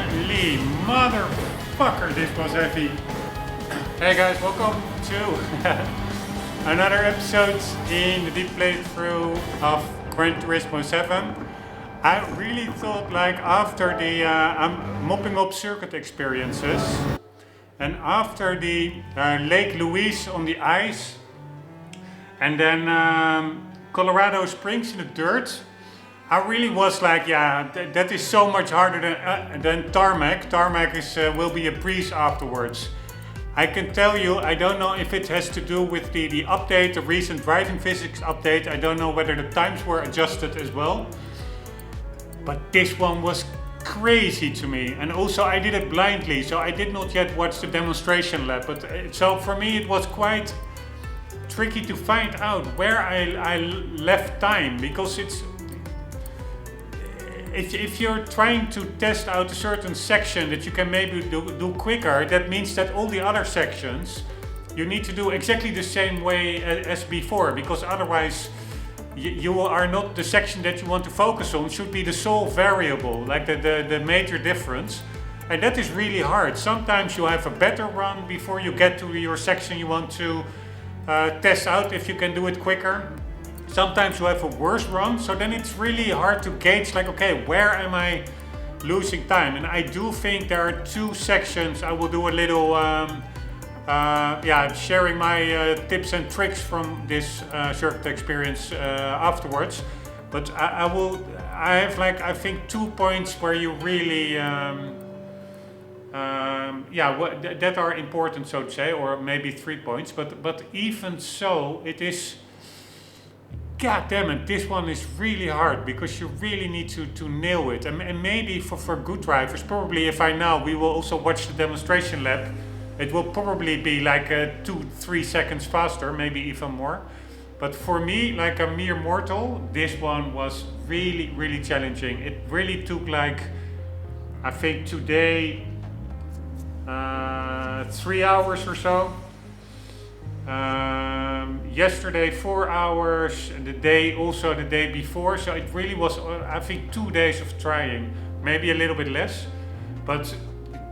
Holy motherfucker, this was heavy. Hey guys, welcome to another episode in the deep playthrough of Gran Turismo 7. I really thought, like, after the I'm mopping up circuit experiences, and after the Lake Louise on the ice, and then Colorado Springs in the dirt, I really was like, yeah, that is so much harder than tarmac. Tarmac will be a breeze afterwards. I can tell you, I don't know if it has to do with the update, the recent driving physics update. I don't know whether the times were adjusted as well. But this one was crazy to me. And also I did it blindly, so I did not yet watch the demonstration lap. But so for me it was quite tricky to find out where I left time, because it's... If you're trying to test out a certain section that you can maybe do quicker, that means that all the other sections you need to do exactly the same way as before, because otherwise you are not, the section that you want to focus on should be the sole variable, like the major difference. And that is really hard. Sometimes you have a better run before you get to your section you want to test out if you can do it quicker. Sometimes you have a worse run, so then it's really hard to gauge, like, okay, where am I losing time? And I do think there are two sections. I will do a little, sharing my tips and tricks from this circuit experience afterwards. But I have, like, I think 2 points where you really, that are important, so to say, or maybe 3 points. But even so, it is... God damn it, this one is really hard, because you really need to nail it. And maybe for good drivers, probably if we will also watch the demonstration lap, it will probably be like 2-3 seconds faster, maybe even more. But for me, like a mere mortal, this one was really, really challenging. It really took, like, I think today, 3 hours or so. Yesterday 4 hours, and the day before, so it really was, I think, 2 days of trying, maybe a little bit less. But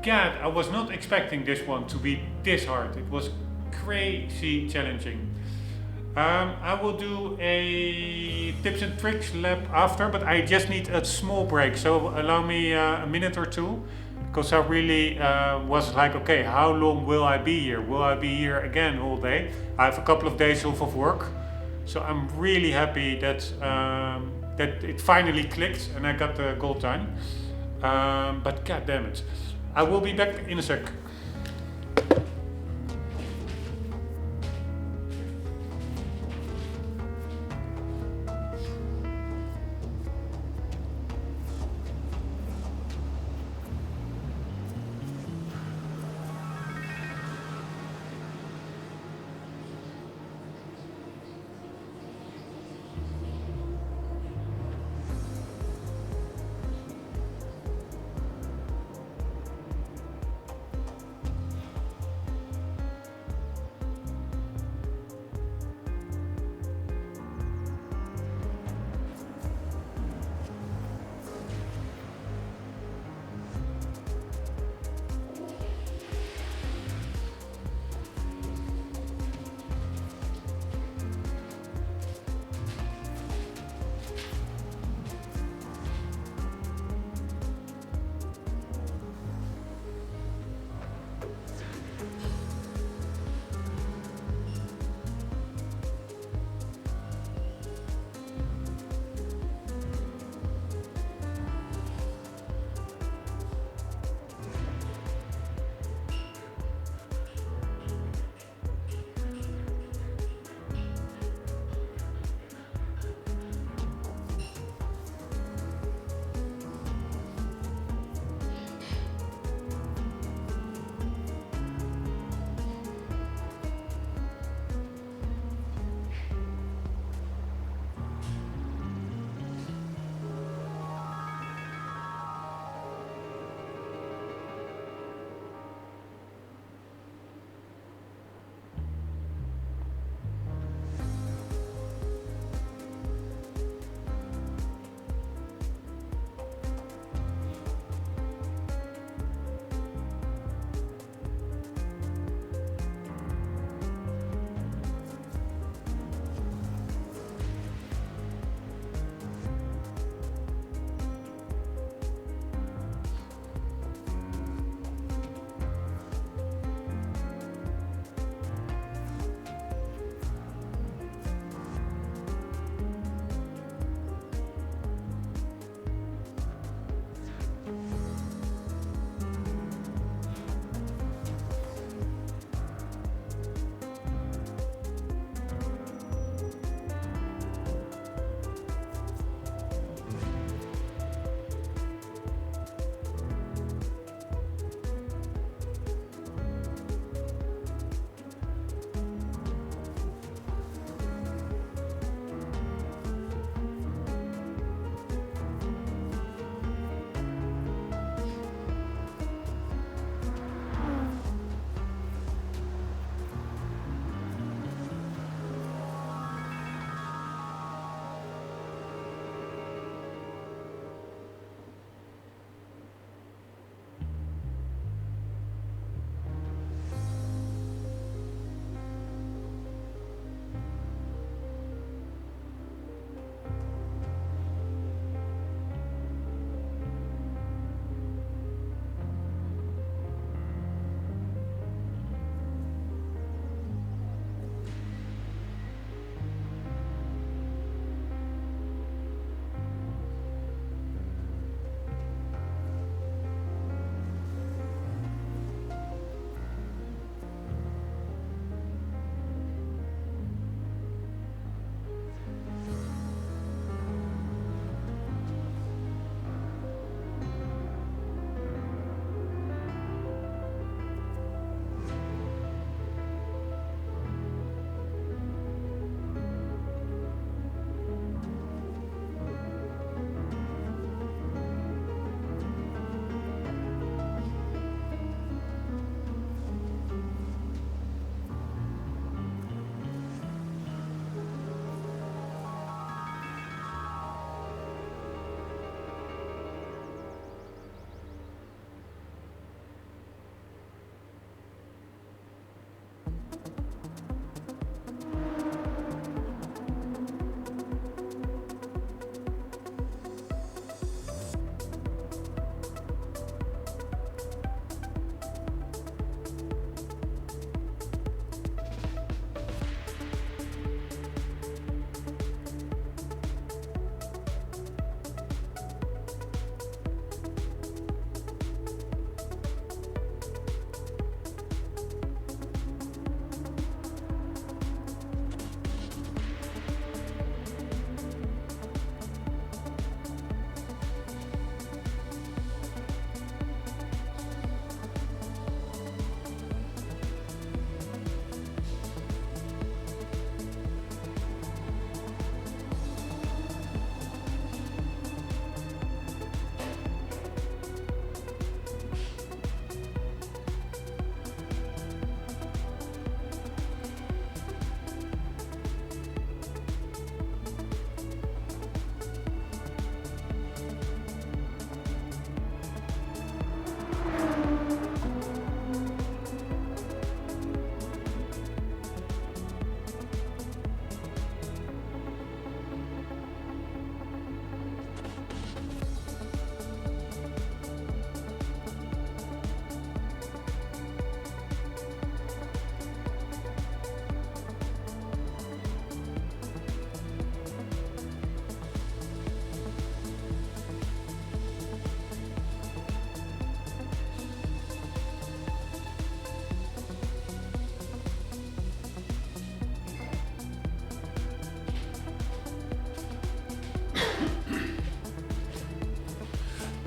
God, I was not expecting this one to be this hard. It was crazy challenging. I will do a tips and tricks lap after, but I just need a small break, so allow me a minute or two. Because I really was like, okay, how long will I be here? Will I be here again all day? I have a couple of days off of work, so I'm really happy that that it finally clicked and I got the goal time. But god damn it, I will be back in a sec.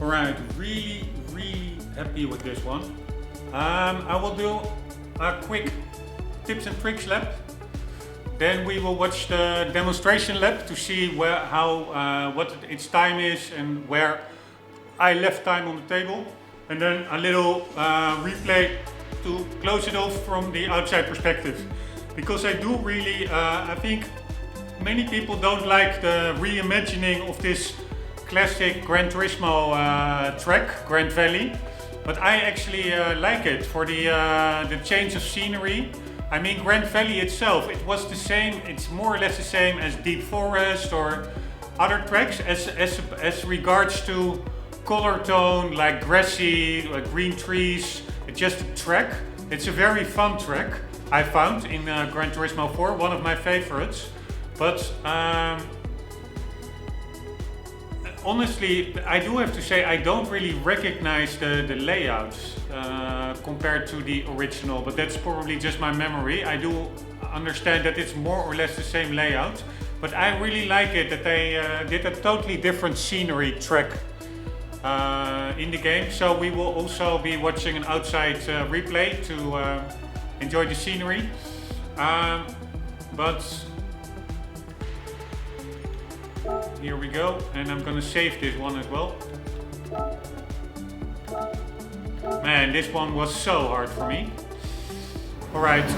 Alright, really happy with this one. I will do a quick tips and tricks lab. Then we will watch the demonstration lab to see what its time is and where I left time on the table. And then a little replay to close it off from the outside perspective. Because I do really, I think many people don't like the reimagining of this classic Gran Turismo track, Grand Valley. But I actually like it for the change of scenery. I mean, Grand Valley itself, it was the same, it's more or less the same as Deep Forest or other tracks as regards to color tone, like grassy, like green trees. It's just a track. It's a very fun track, I found in Gran Turismo 4, one of my favorites. But honestly, I do have to say I don't really recognize the layout compared to the original, but that's probably just my memory. I do understand that it's more or less the same layout, but I really like it that they did a totally different scenery track in the game. So we will also be watching an outside replay to enjoy the scenery. But here we go, and I'm gonna save this one as well. Man, this one was so hard for me. Alright,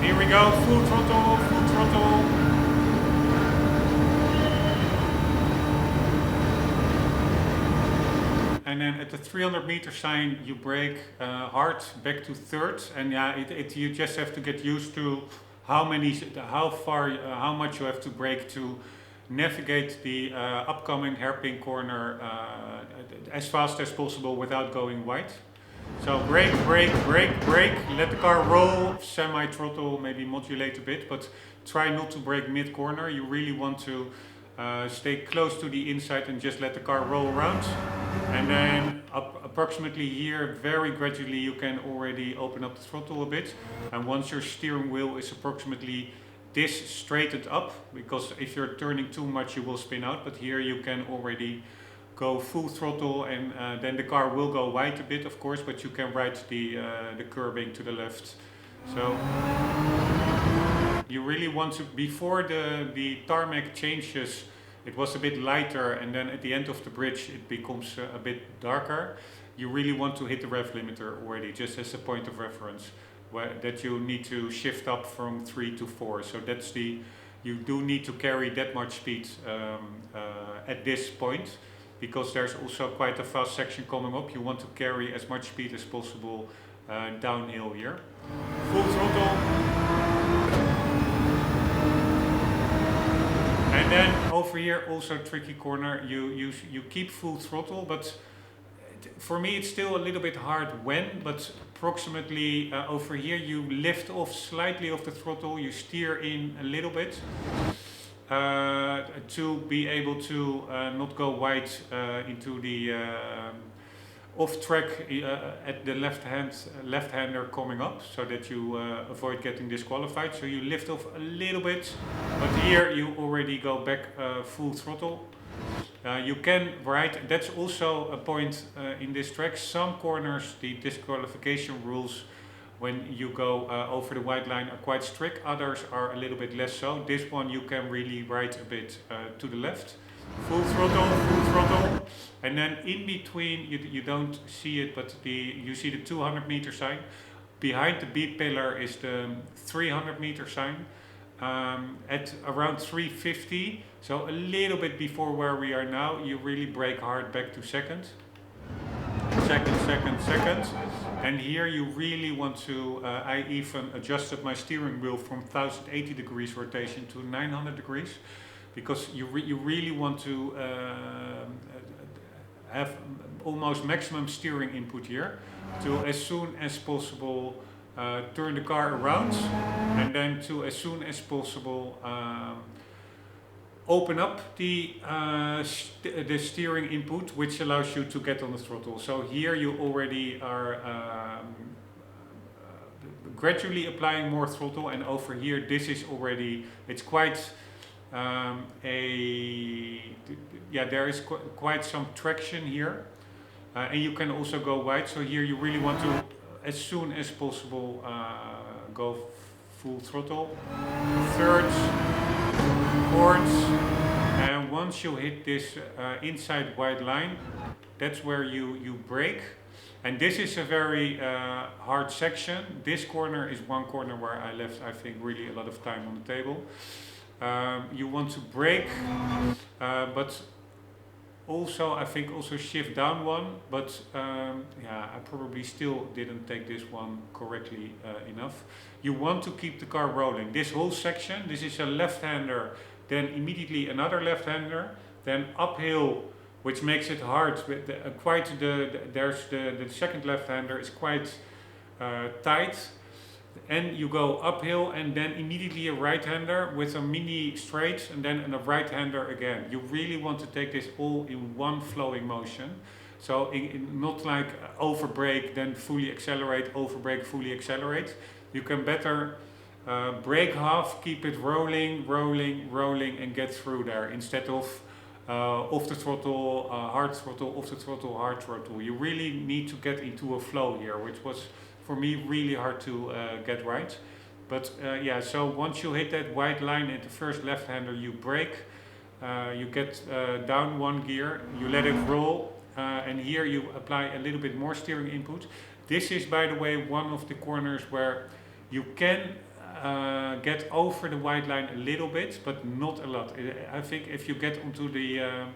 here we go, full throttle, full throttle. And then at the 300 meter sign you brake hard back to third, and yeah, you just have to get used to how much you have to brake to navigate the upcoming hairpin corner as fast as possible without going wide. So brake, brake, brake, brake, let the car roll, semi-throttle, maybe modulate a bit, but try not to brake mid-corner. You really want to stay close to the inside and just let the car roll around. And then approximately here, very gradually, you can already open up the throttle a bit. And once your steering wheel is approximately this straightened up, because if you're turning too much you will spin out, but here you can already go full throttle, and then the car will go wide a bit of course, but you can ride the curbing to the left. So you really want to, before the tarmac changes, it was a bit lighter, and then at the end of the bridge it becomes a bit darker. You really want to hit the rev limiter already, just as a point of reference. That you need to shift up from 3 to 4. So that's you do need to carry that much speed at this point, because there's also quite a fast section coming up. You want to carry as much speed as possible downhill here. Full throttle. And then over here also tricky corner. You keep full throttle, but for me it's still a little bit hard but approximately over here you lift off slightly off the throttle, you steer in a little bit to be able to not go wide into the off track at the left-hander coming up, so that you avoid getting disqualified. So you lift off a little bit, but here you already go back full throttle. You can ride, that's also a point in this track. Some corners, the disqualification rules when you go over the white line are quite strict, others are a little bit less so. This one you can really ride a bit to the left. Full throttle, and then in between, you don't see it, but you see the 200 meter sign. Behind the B pillar is the 300 meter sign. At around 350, so a little bit before where we are now, you really brake hard back to second. And here you really want to, I even adjusted my steering wheel from 1080 degrees rotation to 900 degrees, because you really want to have almost maximum steering input here to as soon as possible turn the car around, and then to as soon as possible open up the steering input, which allows you to get on the throttle. So here you already are gradually applying more throttle, and over here this is already, it's quite there is quite some traction here. and you can also go wide. So here you really want to, as soon as possible, go full throttle, thirds, fourths, and once you hit this inside wide line, that's where you brake. And this is a very hard section. This corner is one corner where I left, I think, really a lot of time on the table. You want to brake, but also I think also shift down one, but yeah, I probably still didn't take this one correctly enough. You want to keep the car rolling. This whole section, this is a left-hander, then immediately another left-hander, then uphill, which makes it hard. With the second left-hander is quite tight, and you go uphill and then immediately a right-hander with a mini straight and then a right-hander again. You really want to take this all in one flowing motion. So not like over brake, then fully accelerate, over brake, fully accelerate. You can better brake half, keep it rolling, rolling, rolling, and get through there instead of off the throttle, hard throttle, off the throttle, hard throttle. You really need to get into a flow here, which was for me really hard to get right. But yeah, so once you hit that white line at the first left-hander, you brake, you get down one gear, you let it roll, and here you apply a little bit more steering input. This is, by the way, one of the corners where you can get over the white line a little bit, but not a lot. I think if you get onto the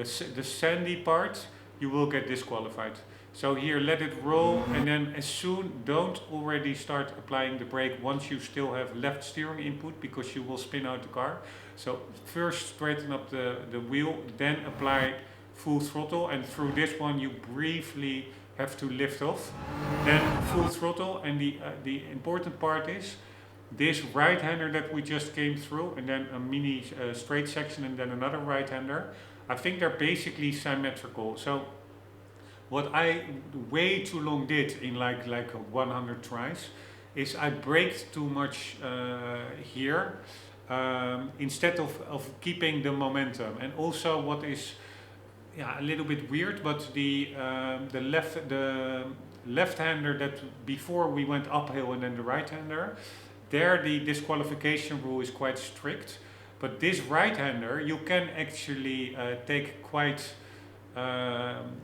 sandy part, you will get disqualified. So here, let it roll, and then as soon, don't already start applying the brake once you still have left steering input, because you will spin out the car. So first straighten up the wheel, then apply full throttle, and through this one you briefly have to lift off. Then full throttle, and the important part is this right-hander that we just came through, and then a mini straight section, and then another right-hander. I think they're basically symmetrical. So what I way too long did in like 100 tries is I braked too much here instead of keeping the momentum. And also what is a little bit weird, but the left-hander that before we went uphill and then the right-hander, there the disqualification rule is quite strict. But this right-hander you can actually take quite.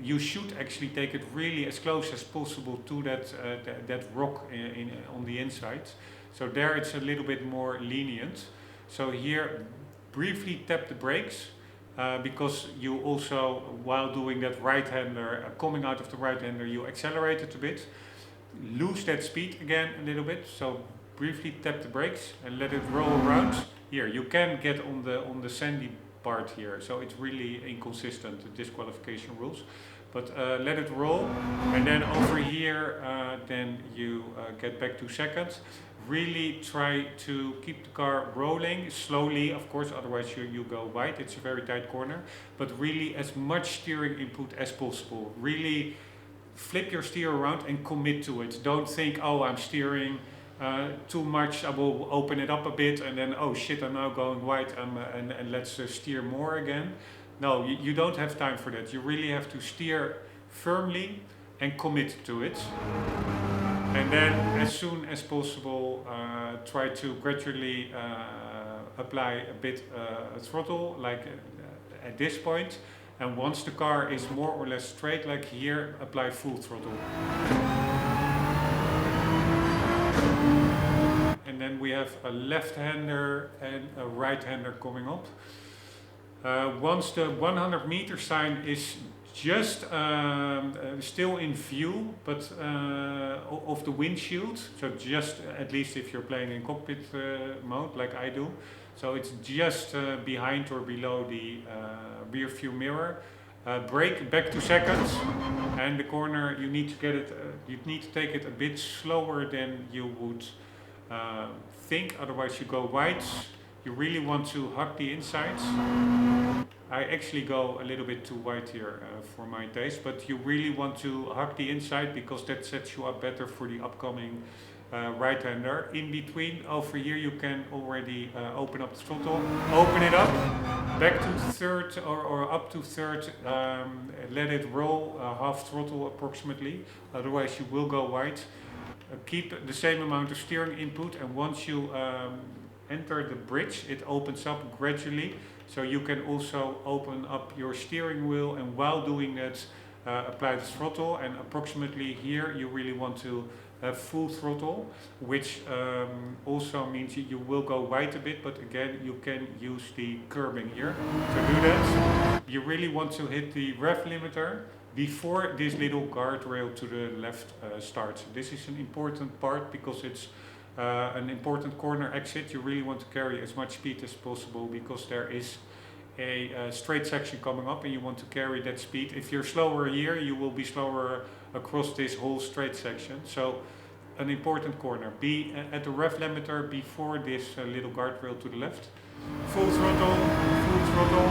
You should actually take it really as close as possible to that rock on the inside. So there it's a little bit more lenient. So here briefly tap the brakes because you also, while doing that right-hander, coming out of the right-hander, you accelerate it a bit. Lose that speed again a little bit. So briefly tap the brakes and let it roll around. Here you can get on the sandy part here, so it's really inconsistent, the disqualification rules, but let it roll, and then over here then you get back to second. Really try to keep the car rolling slowly, of course, otherwise you go wide. It's a very tight corner, but really as much steering input as possible. Really flip your steer around and commit to it. Don't think, oh, I'm steering too much, I will open it up a bit, and then, oh shit, I'm now going wide, and let's steer more again. No, you don't have time for that. You really have to steer firmly and commit to it. And then as soon as possible, try to gradually apply a bit throttle, like at this point. And once the car is more or less straight, like here, apply full throttle. And then we have a left-hander and a right-hander coming up. Once the 100 meter sign is just still in view, but of the windshield, so just, at least if you're playing in cockpit mode like I do, so it's just behind or below the rear view mirror. Brake back to seconds, and the corner you need to get it. You need to take it a bit slower than you would think. Otherwise, you go wide. You really want to hug the insides. I actually go a little bit too wide here for my taste, but you really want to hug the inside because that sets you up better for the upcoming right-hander. In between, over here, you can already open up the throttle, open it up, back to third or up to third, let it roll half throttle approximately, otherwise you will go wide. Keep the same amount of steering input, and once you enter the bridge, it opens up gradually, so you can also open up your steering wheel, and while doing that, apply the throttle. And approximately here you really want to have full throttle, which also means you will go wide a bit, but again you can use the curbing here to do that. You really want to hit the rev limiter before this little guardrail to the left starts. This is an important part because it's an important corner exit. You really want to carry as much speed as possible because there is a straight section coming up and you want to carry that speed. If you're slower here, you will be slower across this whole straight section. So an important corner. Be at the rev limiter before this little guardrail to the left. Full throttle, full throttle.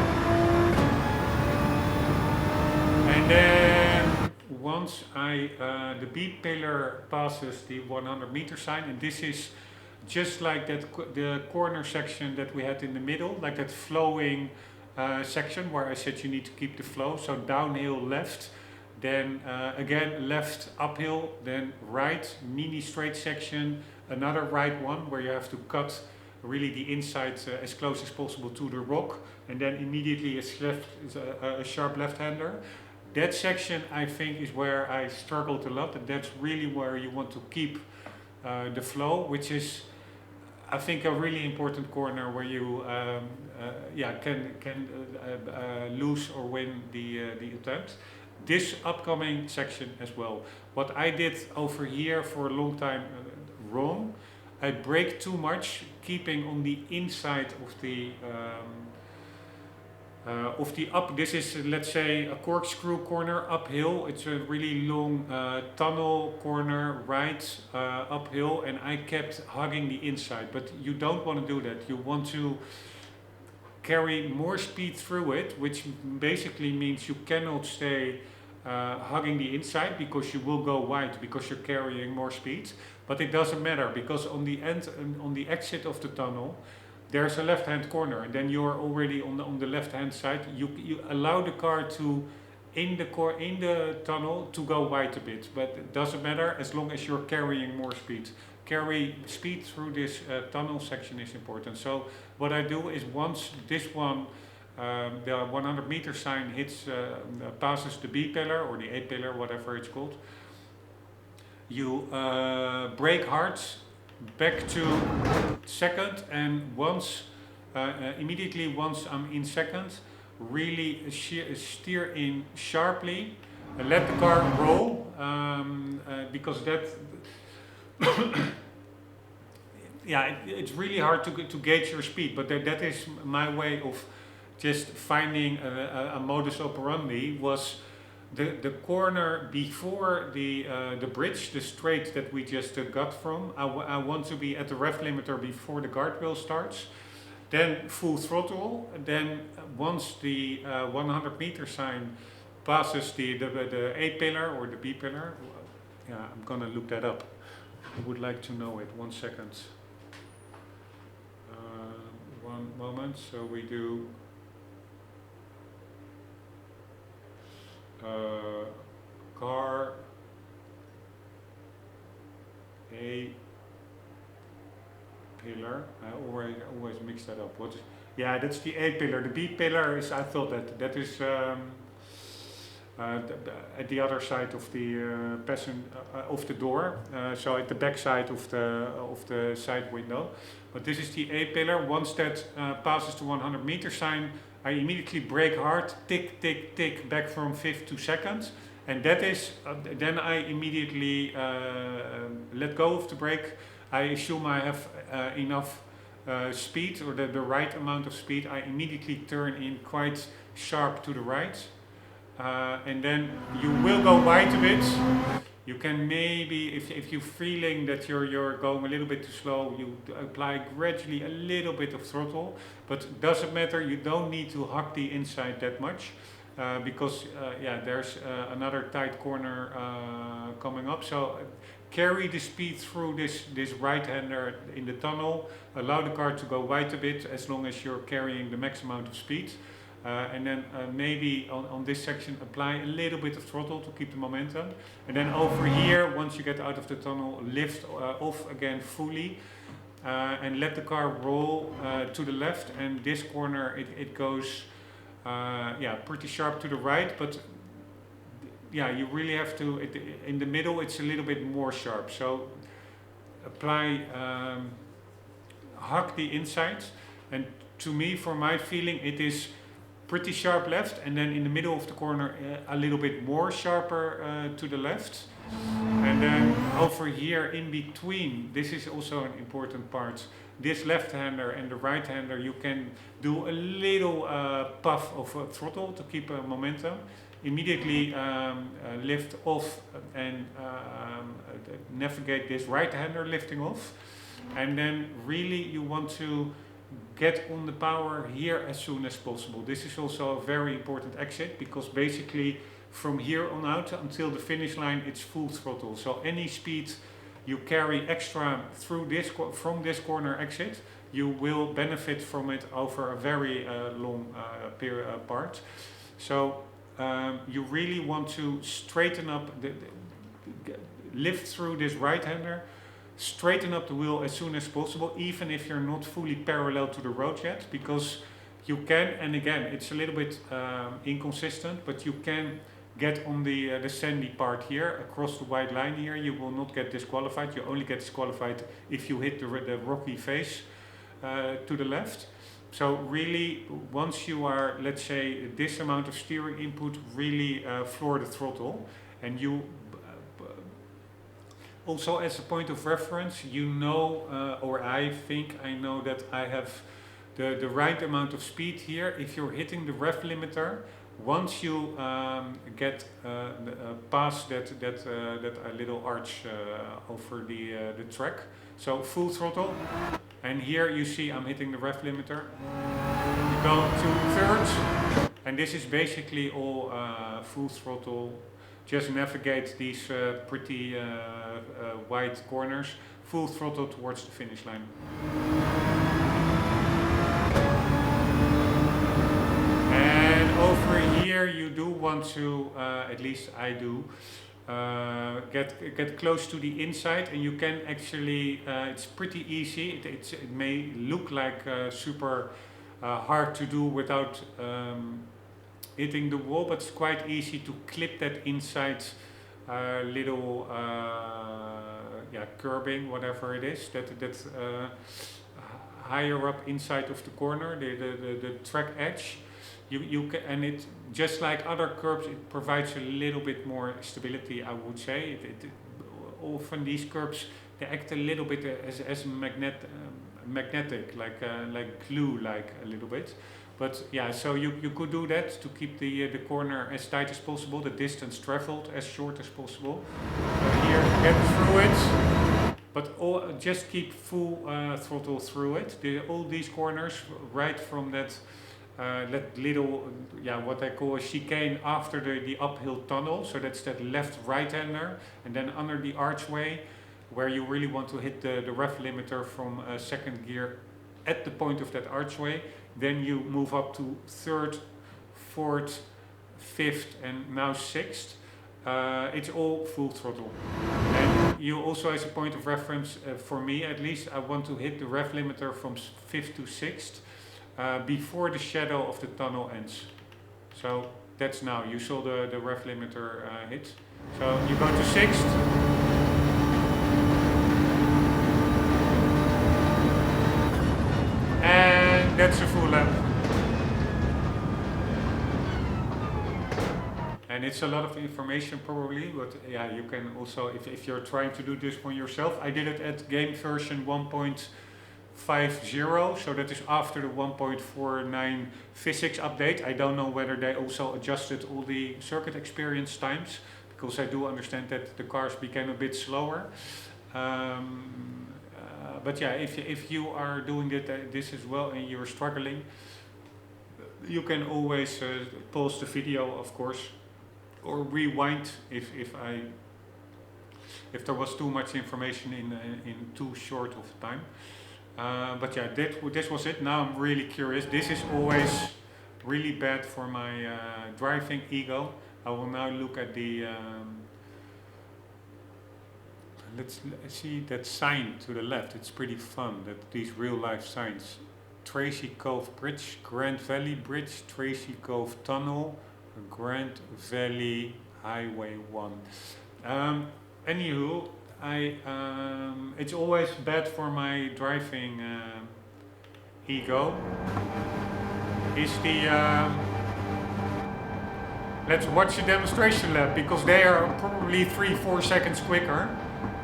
And then once the B pillar passes the 100 meter sign, and this is just like that the corner section that we had in the middle, like that flowing section where I said you need to keep the flow. So downhill left, then again left uphill, then right, mini straight section, another right one where you have to cut really the inside as close as possible to the rock, and then immediately a sharp left-hander. That section I think is where I struggled a lot, and that's really where you want to keep the flow, which is I think a really important corner where you can lose or win the attempt. This upcoming section as well. What I did over here for a long time wrong, I brake too much, keeping on the inside of the up. This is let's say a corkscrew corner uphill. It's a really long tunnel corner right uphill, and I kept hugging the inside. But you don't want to do that. You want to carry more speed through it, which basically means you cannot stay hugging the inside because you will go wide because you're carrying more speed. But it doesn't matter because on the end, on the exit of the tunnel, there's a left-hand corner, and then you're already on the left-hand side. You allow the car to in the tunnel to go wide a bit, but it doesn't matter as long as you're carrying more speed. Carry speed through this tunnel section is important. So what I do is once this one, the 100 meter sign hits, passes the B pillar or the A pillar, whatever it's called, you brake hard, back to second, and once immediately once I'm in second, really steer in sharply, let the car roll, because that yeah, it's really hard to gauge your speed, but that is my way of just finding a modus operandi. Was the corner before the bridge, the straight that we just got from, I want to be at the rev limiter before the guardrail starts, then full throttle, then once the 100 meter sign passes the A pillar or the B pillar, yeah, I'm gonna look that up. I would like to know it. 1 second. One moment. So we do car A pillar. I always mix that up. What is? Yeah, that's the A pillar. The B pillar is. I thought that is. At the other side of the of the door, so at the back side of the side window. But this is the A pillar. Once that passes the 100 meter sign, I immediately brake hard, tick, tick, tick, back from fifth to second, and that is then I immediately let go of the brake. I assume I have enough speed or the right amount of speed. I immediately turn in quite sharp to the right. And then you will go wide a bit. You can maybe, if you're feeling that you're going a little bit too slow, you apply gradually a little bit of throttle. But it doesn't matter, you don't need to hug the inside that much. Because yeah, there's another tight corner coming up. So carry the speed through this right-hander in the tunnel, allow the car to go wide a bit as long as you're carrying the max amount of speed. And then maybe on this section apply a little bit of throttle to keep the momentum. And then over here, once you get out of the tunnel, lift off again fully and let the car roll to the left. And this corner, it goes pretty sharp to the right, but yeah, you really have to, in the middle it's a little bit more sharp. So apply, hug the insides, and to me, for my feeling, it is pretty sharp left, and then in the middle of the corner a little bit more sharper to the left. And then over here in between, this is also an important part, this left-hander and the right-hander, you can do a little puff of throttle to keep momentum. Immediately lift off and navigate this right-hander lifting off. And then really you want to get on the power here as soon as possible. This is also a very important exit, because basically from here on out until the finish line it's full throttle. So any speed you carry extra through this from this corner exit, you will benefit from it over a very long part. So you really want to straighten up, lift through this right-hander, straighten up the wheel as soon as possible, even if you're not fully parallel to the road yet, because you can, and again, it's a little bit inconsistent, but you can get on the sandy part here, across the white line here. You will not get disqualified. You only get disqualified if you hit the rocky face to the left. So really, once you are, let's say, this amount of steering input, really floor the throttle. And you, also as a point of reference, you know, or I think I know that I have the right amount of speed here. If you're hitting the rev limiter, once you get past that little arch over the track, so full throttle, and here you see I'm hitting the rev limiter. You go to thirds, and this is basically all full throttle. Just navigate these pretty wide corners, full throttle towards the finish line. Over here you do want to, at least I do, get close to the inside, and you can actually, it's pretty easy. It may look like super hard to do without hitting the wall, but it's quite easy to clip that inside little curbing, whatever it is, that higher up inside of the corner, the track edge. You can, and it, just like other curbs, it provides a little bit more stability, I would say. Often these curbs, they act a little bit as magnetic, like glue, like a little bit. But yeah, so you could do that to keep the corner as tight as possible, the distance traveled as short as possible. Here, get through it, but just keep full throttle through it. All these corners, right from that little, what I call a chicane after the uphill tunnel. So that's that left right-hander, and then under the archway, where you really want to hit the rev limiter from second gear at the point of that archway. Then you move up to third, fourth, fifth, and now sixth. It's all full throttle. And you also, as a point of reference, for me at least, I want to hit the rev limiter from fifth to sixth before the shadow of the tunnel ends. So that's now. You saw the rev limiter hit. So you go to sixth. And that's a full lap. And it's a lot of information probably, but yeah, you can also, if you're trying to do this one yourself, I did it at game version 1.50, so that is after the 1.49 physics update. I don't know whether they also adjusted all the circuit experience times, because I do understand that the cars became a bit slower. But yeah, if you are doing this as well and you're struggling, you can always pause the video, of course, or rewind if I if there was too much information in too short of time. But yeah, this was it. Now I'm really curious. This is always really bad for my driving ego. I will now look at the let's see that sign to the left. It's pretty fun, that these real life signs. Tracy Cove Bridge, Grand Valley Bridge, Tracy Cove Tunnel, Grand Valley Highway 1. Anywho, it's always bad for my driving ego. Is the let's watch the demonstration lap, because they are probably 3-4 seconds quicker,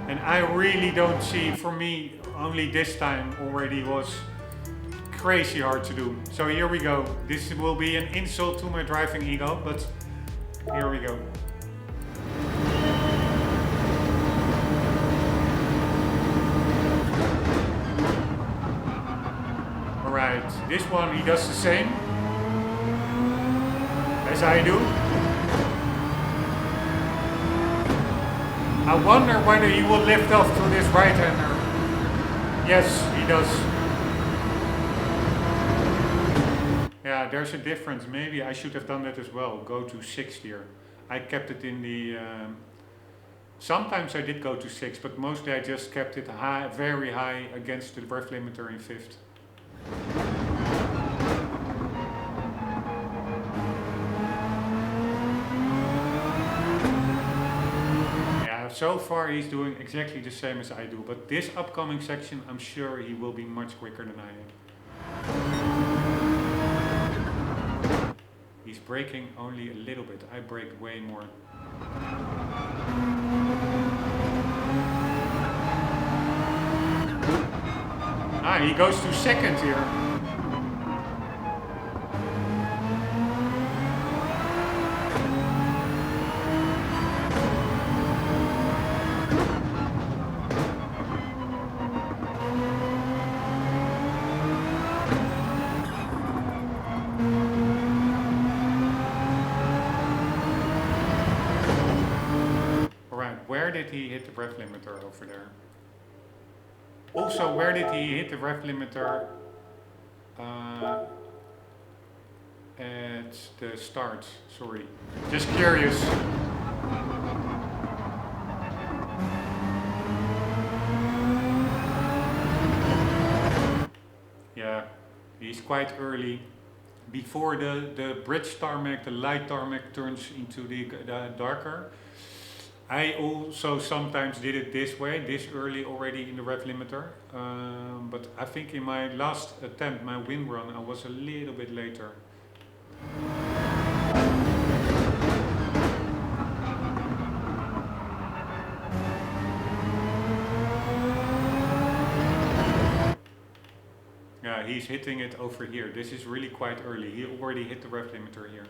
and I really don't see. For me, only this time already was crazy hard to do. So here we go. This will be an insult to my driving ego, but here we go. Alright, this one he does the same as I do. I wonder whether he will lift off to this right-hander. Yes, he does. Yeah, there's a difference. Maybe I should have done that as well. Go to 6th here. I kept it in the... sometimes I did go to 6, but mostly I just kept it high, very high against the rev limiter in 5th. So far he's doing exactly the same as I do, but this upcoming section I'm sure he will be much quicker than I am. He's braking only a little bit, I brake way more. Ah, he goes to 2nd here. Where did he hit the rev limiter over there? Also, where did he hit the rev limiter at the start? Sorry, just curious. Yeah, he's quite early. Before the bridge tarmac, the light tarmac turns into the darker. I also sometimes did it this way, this early already in the rev limiter, but I think in my last attempt, my win run, I was a little bit later. Yeah, he's hitting it over here. This is really quite early. He already hit the rev limiter here.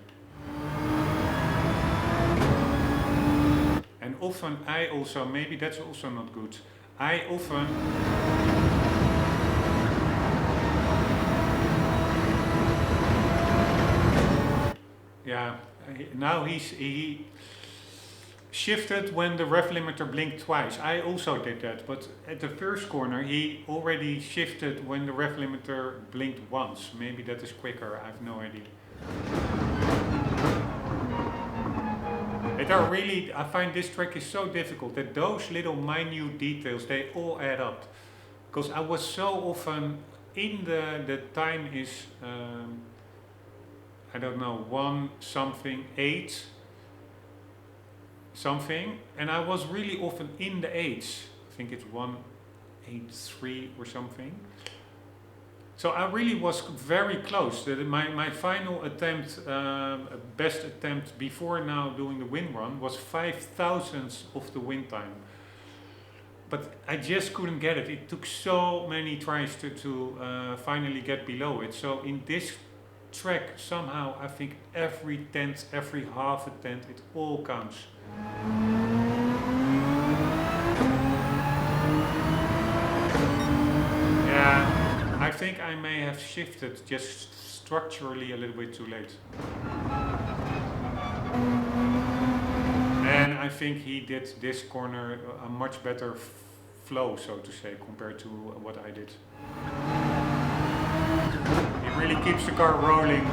And often I also, maybe that's also not good, I often yeah, now he shifted when the rev limiter blinked twice. I also did that, but at the first corner he already shifted when the rev limiter blinked once. Maybe that is quicker, I have no idea. I find this track is so difficult, that those little minute details, they all add up. Because I was so often in the time is, I don't know, 1 something, 8 something, and I was really often in the 8s. I think it's 183 or something. So I really was very close. My final attempt, best attempt before now doing the win run, was 5,000ths of the win time. But I just couldn't get it. It took so many tries to finally get below it. So in this track, somehow I think every tenth, every half a tenth, it all counts. Yeah. I think I may have shifted just structurally a little bit too late. And I think he did this corner a much better flow, so to say, compared to what I did. He really keeps the car rolling.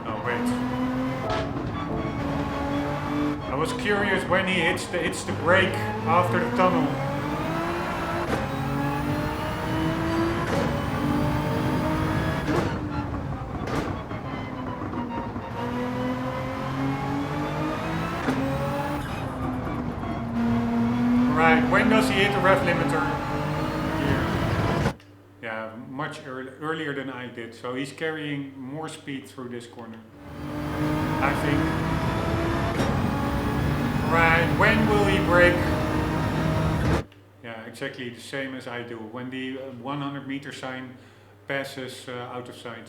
Oh wait. I was curious when he hits the brake after the tunnel. When does he hit the rev limiter? Here. Yeah, much earlier than I did. So he's carrying more speed through this corner, I think. Right, when will he brake? Yeah, exactly the same as I do. When the 100 meter sign passes out of sight.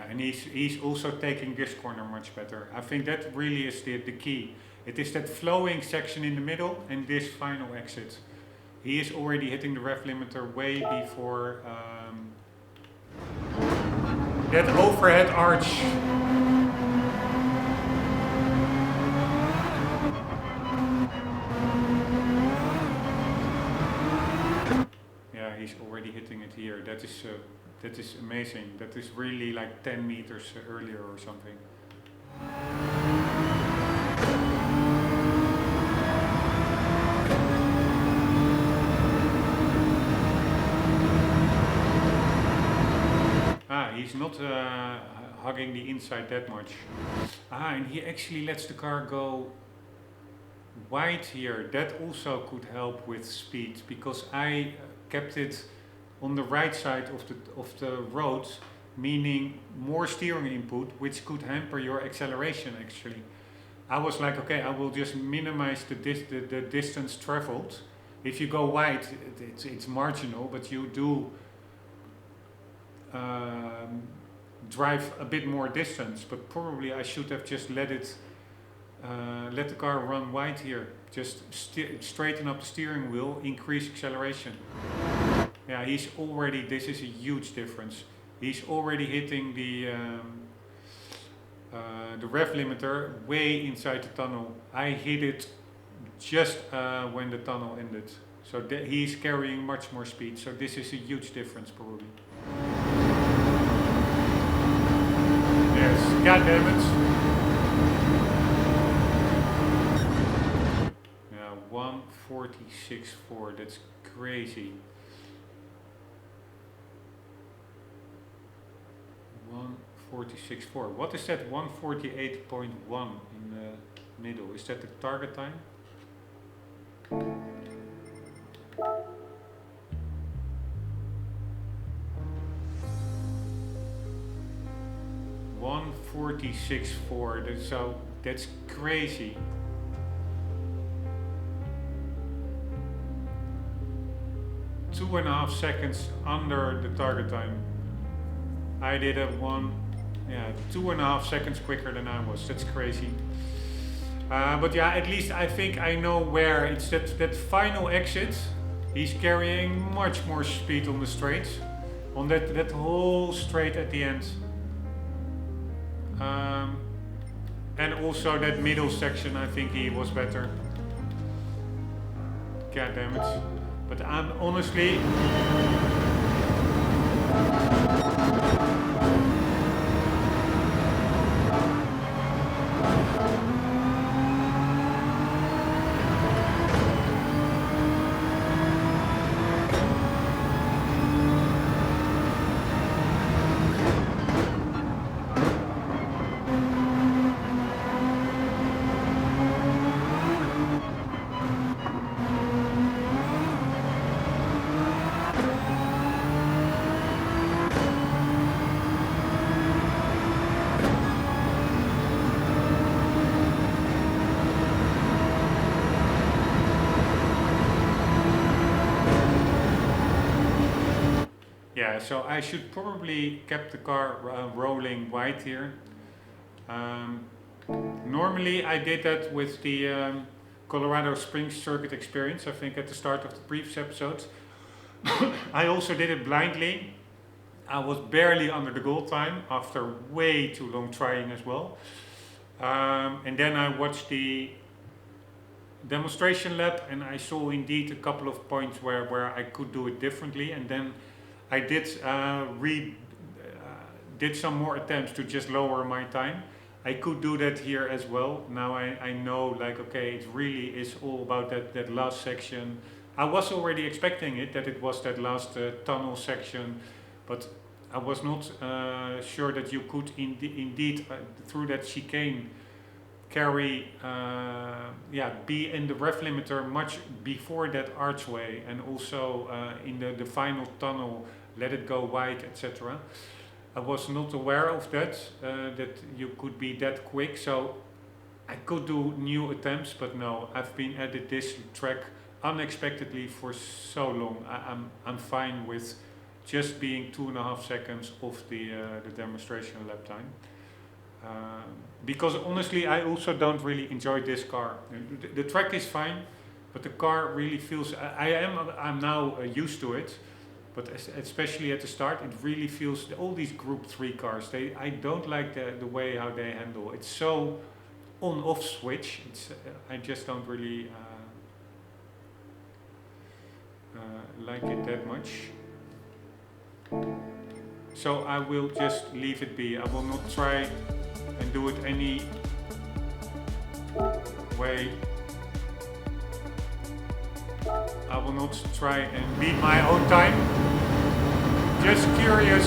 And he's also taking this corner much better. I think that really is the key. It is that flowing section in the middle and this final exit. He is already hitting the rev limiter way before that overhead arch. Yeah, he's already hitting it here. That is amazing. That is really like 10 meters earlier or something. He's not hugging the inside that much. And he actually lets the car go wide here. That also could help with speed, because I kept it on the right side of the road, meaning more steering input, which could hamper your acceleration actually. I was like, okay, I will just minimize the distance traveled. If you go wide, it's marginal, but you do drive a bit more distance. But probably I should have just let the car run wide here. Just straighten up the steering wheel, increase acceleration. Yeah, he's already, this is a huge difference. He's already hitting the rev limiter way inside the tunnel. I hit it just when the tunnel ended. So he's carrying much more speed. So this is a huge difference probably. Yes, god damn it. Yeah, 146.4, that's crazy. 146.4. What is that 148.1 in the middle? Is that the target time? $146.4. So that's crazy. Two and a half seconds under the target time. I did a 2.5 seconds quicker than I was. That's crazy. But yeah, at least I think I know where it's that final exit. He's carrying much more speed on the straight, on that whole straight at the end. And also that middle section, I think he was better. God damn it. But I'm honestly... Yeah, so I should probably keep the car rolling wide here. Normally I did that with the Colorado Springs circuit experience, I think at the start of the previous episodes. I also did it blindly. I was barely under the goal time after way too long trying as well. And then I watched the demonstration lab and I saw indeed a couple of points where I could do it differently, and then I did did some more attempts to just lower my time. I could do that here as well. Now I know, like, okay, it really is all about that last section. I was already expecting it, that it was that last tunnel section, but I was not sure that you could indeed through that chicane carry, be in the ref limiter much before that archway, and also in the final tunnel let it go wide, etc. I was not aware of that, that you could be that quick, so I could do new attempts, but no, I've been at this track unexpectedly for so long. I'm fine with just being 2.5 seconds off the demonstration lap time. Because honestly, I also don't really enjoy this car. The track is fine, but the car really feels, I'm now used to it, but especially at the start, it really feels, all these Group 3 cars, I don't like the way how they handle. It's so on-off switch. I just don't really like it that much. So I will just leave it be. I will not try and do it any way. I will not try and beat my own time. Just curious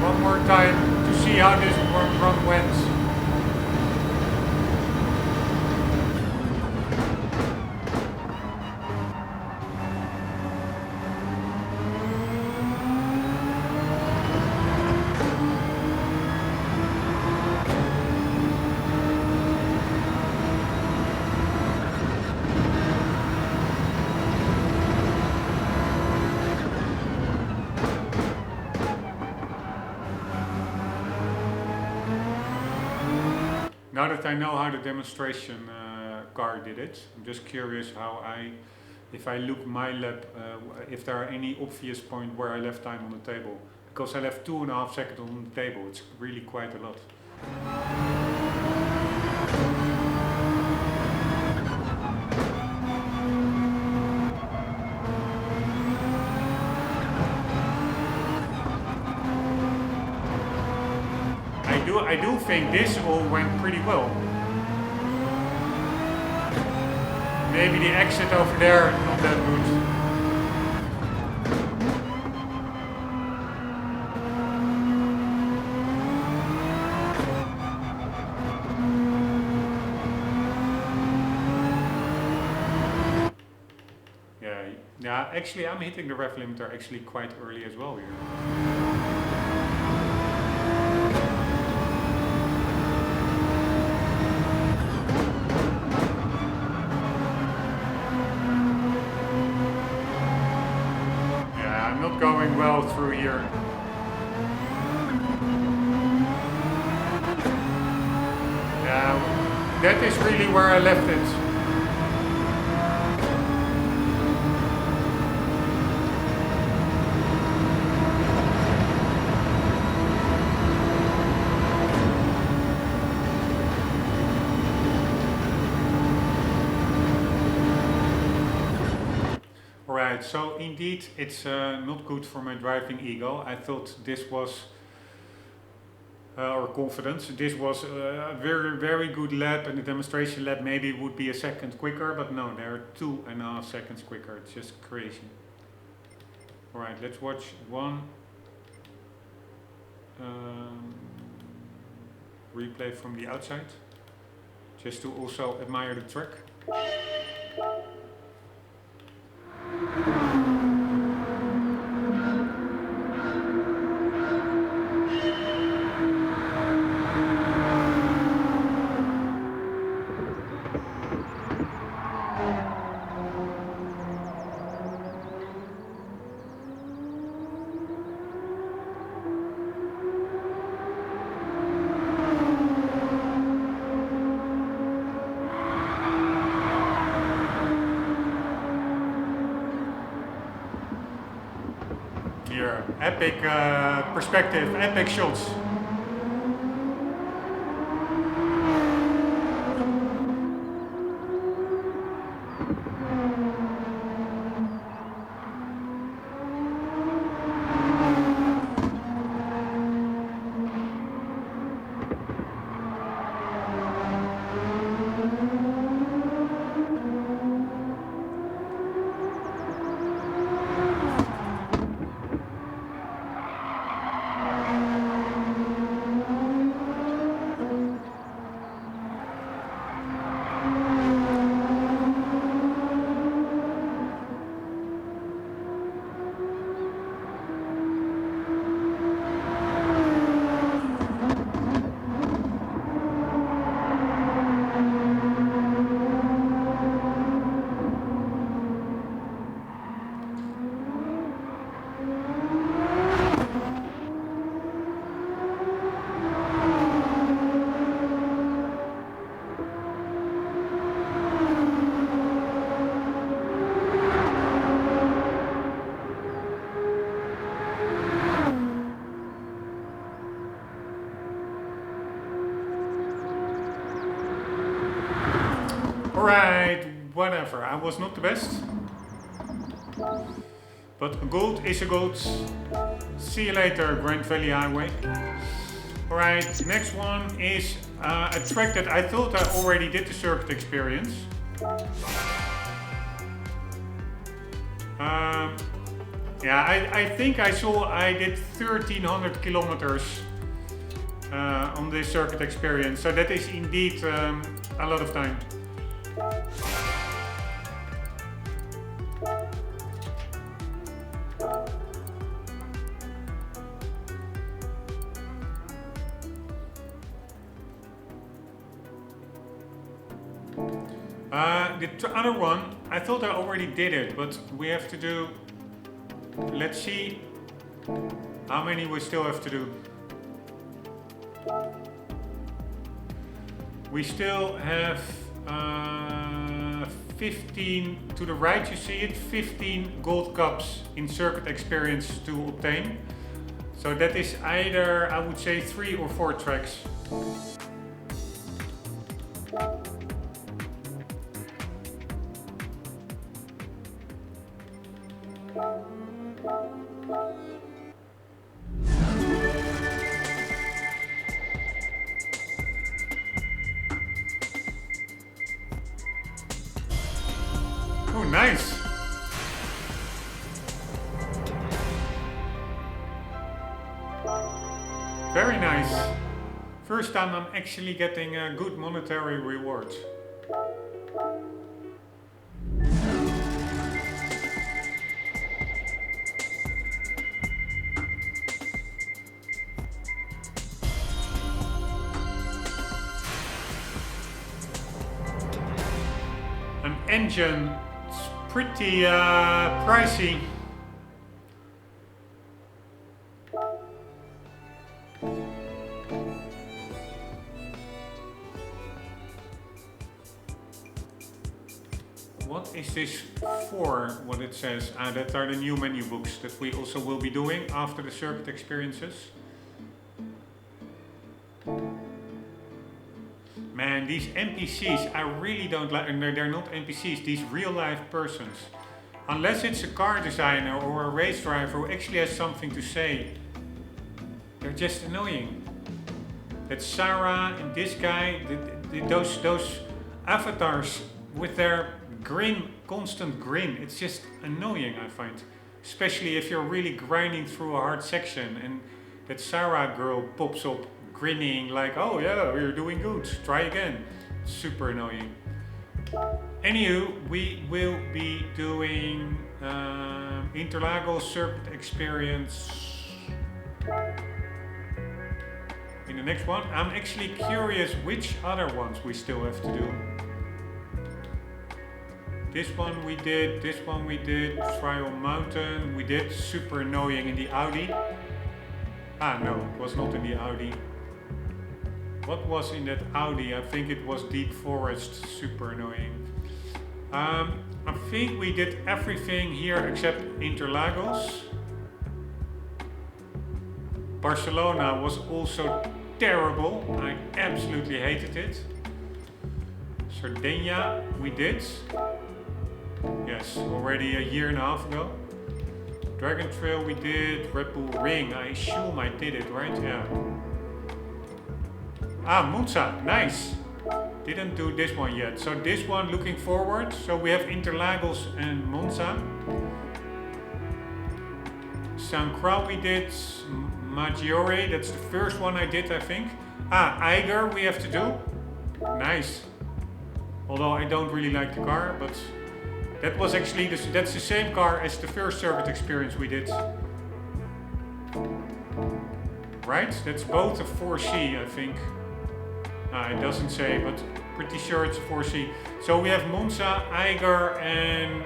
one more time to see how this run went. Now that I know how the demonstration car did it, I'm just curious how if I look my lap, if there are any obvious point where I left time on the table. Because I left 2.5 seconds on the table, it's really quite a lot. I do think this all went pretty well. Maybe the exit over there, not that good. Yeah, actually I'm hitting the ref limiter actually quite early as well here. Going well through here. Yeah, that is really where I left it. Right, so indeed it's not good for my driving ego. I thought this was, or confidence, this was a very, very good lap, and the demonstration lap maybe would be a second quicker, but no, they're 2.5 seconds quicker. It's just crazy. Alright, let's watch one replay from the outside, just to also admire the track. Epic perspective, epic shots. Alright, whatever. I was not the best. But a gold is a gold. See you later, Grand Valley Highway. Alright, next one is a track that I thought I already did the circuit experience. Yeah, I think I saw I did 1300 kilometers on this circuit experience, so that is indeed a lot of time. The other one, I thought I already did it, but we have to do, let's see how many we still have to do. We still have 15, to the right you see it, 15 gold cups in circuit experience to obtain. So that is either, I would say, 3 or 4 tracks. Oh, nice! Very nice. First time I'm actually getting a good monetary reward. An engine, it's pretty pricey. What is this for, what it says? That are the new menu books that we also will be doing after the circuit experiences. Man, these NPCs, I really don't like, and they're not NPCs, these real life persons. Unless it's a car designer or a race driver who actually has something to say, they're just annoying. That Sarah and this guy, those avatars with their grin, constant grin, it's just annoying, I find. Especially if you're really grinding through a hard section and that Sarah girl pops up grinning like, oh yeah, we're doing good, try again. Super annoying. Anywho, we will be doing Interlagos circuit experience in the next one. I'm actually curious which other ones we still have to do. This one we did, this one we did, Trial Mountain, we did, super annoying in the Audi. Ah no, it was not in the Audi. What was in that Audi? I think it was Deep Forest, super annoying. I think we did everything here except Interlagos. Barcelona was also terrible. I absolutely hated it. Sardinia we did. Yes, already a year and a half ago. Dragon Trail we did. Red Bull Ring, I assume I did it, right? Yeah. Ah, Monza, nice. Didn't do this one yet. So this one looking forward. So we have Interlagos and Monza. San Croix we did. Maggiore, that's the first one I did, I think. Ah, Eiger we have to do. Nice. Although I don't really like the car, but that was actually, that's the same car as the first circuit experience we did. Right? That's both a 4C, I think. It doesn't say, but pretty sure it's a 4C. So we have Monza, Eiger, and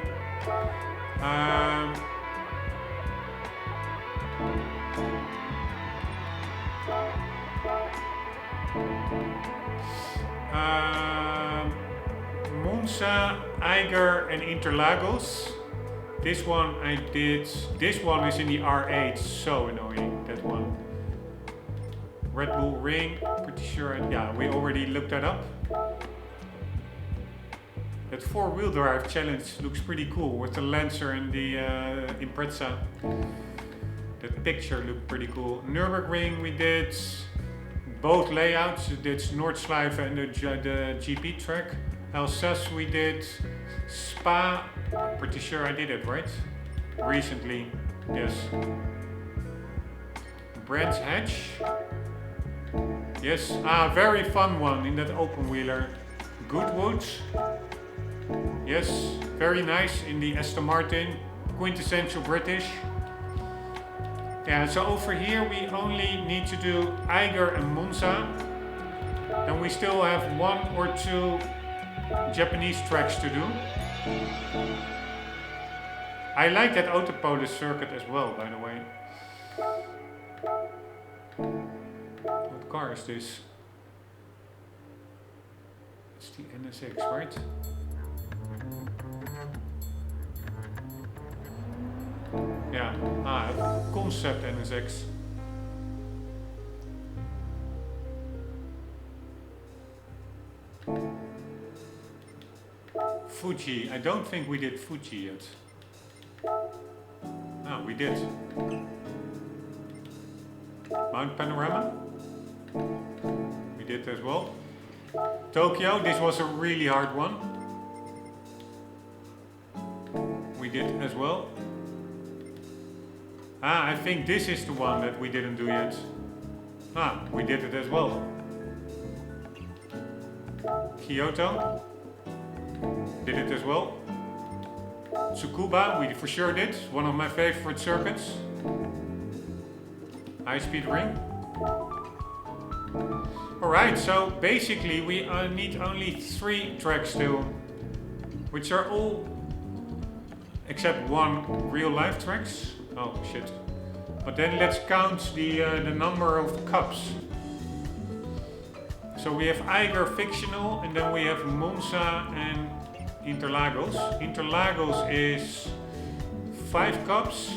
Monza, Eiger, and Interlagos. This one I did. This one is in the R8. So annoying, that one. Red Bull Ring, pretty sure. Yeah, we already looked that up. That 4-wheel drive challenge looks pretty cool with the Lancer and the Impreza. That picture looked pretty cool. Nürburgring we did both layouts. That's Nordschleife and the GP track. Alsace we did. Spa, pretty sure I did it, right? Recently, yes. Brands Hatch. Yes, very fun one in that open wheeler. Goodwood. Yes, very nice in the Aston Martin. Quintessential British. Yeah, so over here we only need to do Eiger and Monza. And we still have 1 or 2 Japanese tracks to do. I like that Autopolis circuit as well, by the way. What car is this? It's the NSX, right? Yeah, concept NSX. Fuji, I don't think we did Fuji yet. No, we did. Mount Panorama? We did as well. Tokyo, this was a really hard one. We did as well. I think this is the one that we didn't do yet. We did it as well. Kyoto. Did it as well. Tsukuba, we for sure did. One of my favorite circuits. High speed ring. Alright, so basically we need only 3 tracks still, which are all except 1 real life tracks. Oh shit. But then let's count the number of cups. So we have Eiger fictional, and then we have Monza and Interlagos. Interlagos is 5 cups.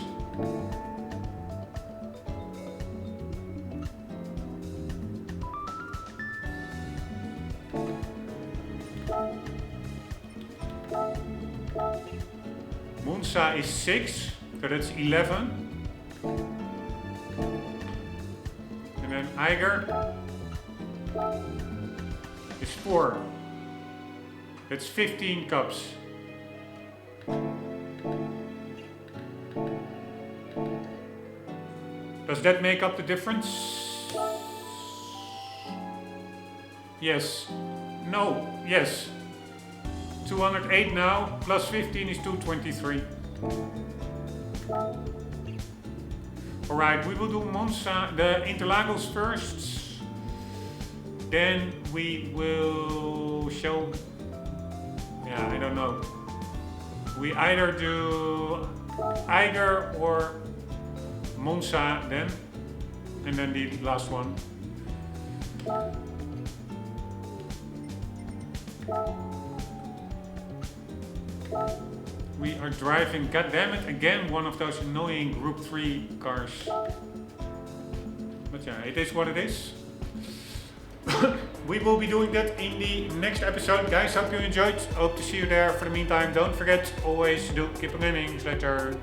Monza is 6, so that's 11. And then Eiger is 4. That's 15 cups. Does that make up the difference? Yes. No. Yes. 208 now, plus 15 is 223. Alright, we will do Monza, the Interlagos first. Then we will show... Yeah, I don't know. We either do Eiger or Monza then. And then the last one. We are driving, goddammit, again one of those annoying Group 3 cars. But yeah, it is what it is. We will be doing that in the next episode. Guys, hope you enjoyed. Hope to see you there. For the meantime, don't forget always to keep on gaming. Later.